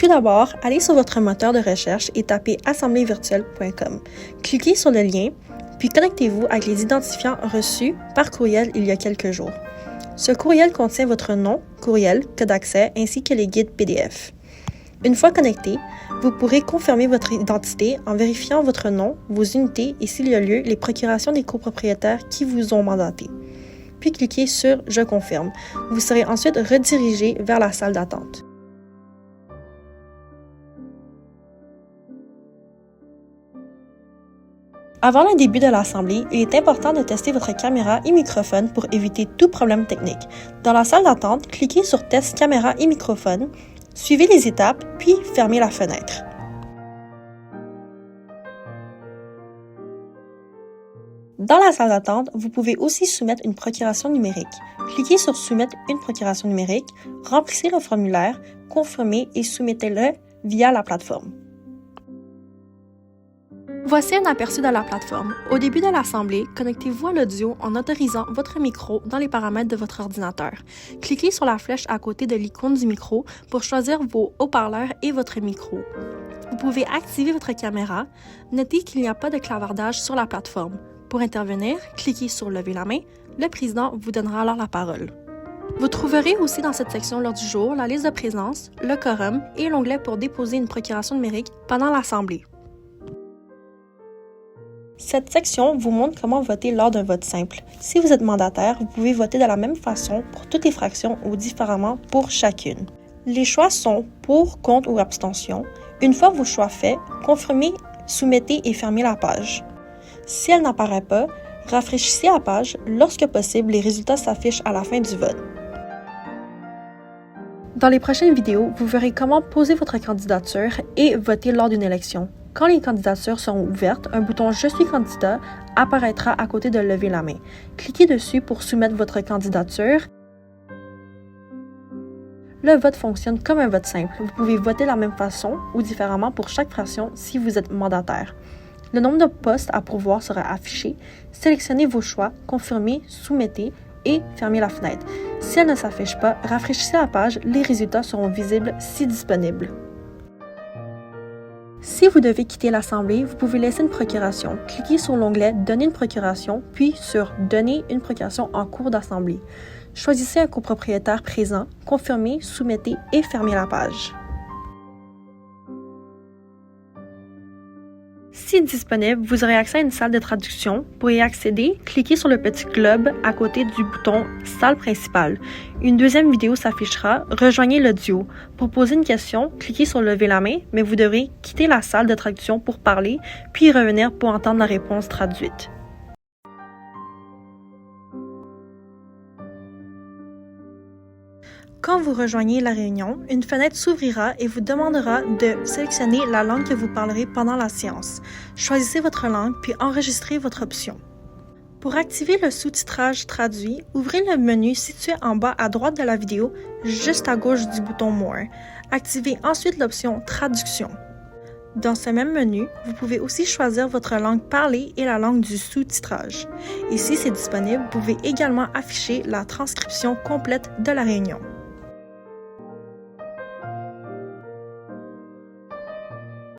Tout d'abord, allez sur votre moteur de recherche et tapez assembléevirtuelle.com. Cliquez sur le lien, puis connectez-vous avec les identifiants reçus par courriel il y a quelques jours. Ce courriel contient votre nom, courriel, code d'accès ainsi que les guides PDF. Une fois connecté, vous pourrez confirmer votre identité en vérifiant votre nom, vos unités et, s'il y a lieu, les procurations des copropriétaires qui vous ont mandaté. Puis cliquez sur « Je confirme ». Vous serez ensuite redirigé vers la salle d'attente. Avant le début de l'assemblée, il est important de tester votre caméra et microphone pour éviter tout problème technique. Dans la salle d'attente, cliquez sur « Test caméra et microphone », suivez les étapes, puis fermez la fenêtre. Dans la salle d'attente, vous pouvez aussi soumettre une procuration numérique. Cliquez sur « Soumettre une procuration numérique », remplissez le formulaire, confirmez et soumettez-le via la plateforme. Voici un aperçu de la plateforme. Au début de l'assemblée, connectez-vous à l'audio en autorisant votre micro dans les paramètres de votre ordinateur. Cliquez sur la flèche à côté de l'icône du micro pour choisir vos haut-parleurs et votre micro. Vous pouvez activer votre caméra. Notez qu'il n'y a pas de clavardage sur la plateforme. Pour intervenir, cliquez sur « Lever la main ». Le président vous donnera alors la parole. Vous trouverez aussi dans cette section l'ordre du jour, la liste de présence, le quorum et l'onglet pour déposer une procuration numérique pendant l'assemblée. Cette section vous montre comment voter lors d'un vote simple. Si vous êtes mandataire, vous pouvez voter de la même façon pour toutes les fractions ou différemment pour chacune. Les choix sont pour, contre ou abstention. Une fois vos choix faits, confirmez, soumettez et fermez la page. Si elle n'apparaît pas, rafraîchissez la page. Lorsque possible, les résultats s'affichent à la fin du vote. Dans les prochaines vidéos, vous verrez comment poser votre candidature et voter lors d'une élection. Quand les candidatures seront ouvertes, un bouton « Je suis candidat » apparaîtra à côté de « Lever la main ». Cliquez dessus pour soumettre votre candidature. Le vote fonctionne comme un vote simple. Vous pouvez voter de la même façon ou différemment pour chaque fraction si vous êtes mandataire. Le nombre de postes à pourvoir sera affiché. Sélectionnez vos choix, confirmez, soumettez et fermez la fenêtre. Si elle ne s'affiche pas, rafraîchissez la page, les résultats seront visibles si disponibles. Si vous devez quitter l'assemblée, vous pouvez laisser une procuration. Cliquez sur l'onglet « Donner une procuration » puis sur « Donner une procuration en cours d'assemblée ». Choisissez un copropriétaire présent, confirmez, soumettez et fermez la page. Si disponible, vous aurez accès à une salle de traduction. Pour y accéder, cliquez sur le petit globe à côté du bouton « Salle principale ». Une deuxième vidéo s'affichera. Rejoignez l'audio. Pour poser une question, cliquez sur « Lever la main », mais vous devrez quitter la salle de traduction pour parler, puis revenir pour entendre la réponse traduite. Quand vous rejoignez la réunion, une fenêtre s'ouvrira et vous demandera de sélectionner la langue que vous parlerez pendant la séance. Choisissez votre langue puis enregistrez votre option. Pour activer le sous-titrage traduit, ouvrez le menu situé en bas à droite de la vidéo, juste à gauche du bouton « More ». Activez ensuite l'option « Traduction ». Dans ce même menu, vous pouvez aussi choisir votre langue parlée et la langue du sous-titrage. Et si c'est disponible, vous pouvez également afficher la transcription complète de la réunion.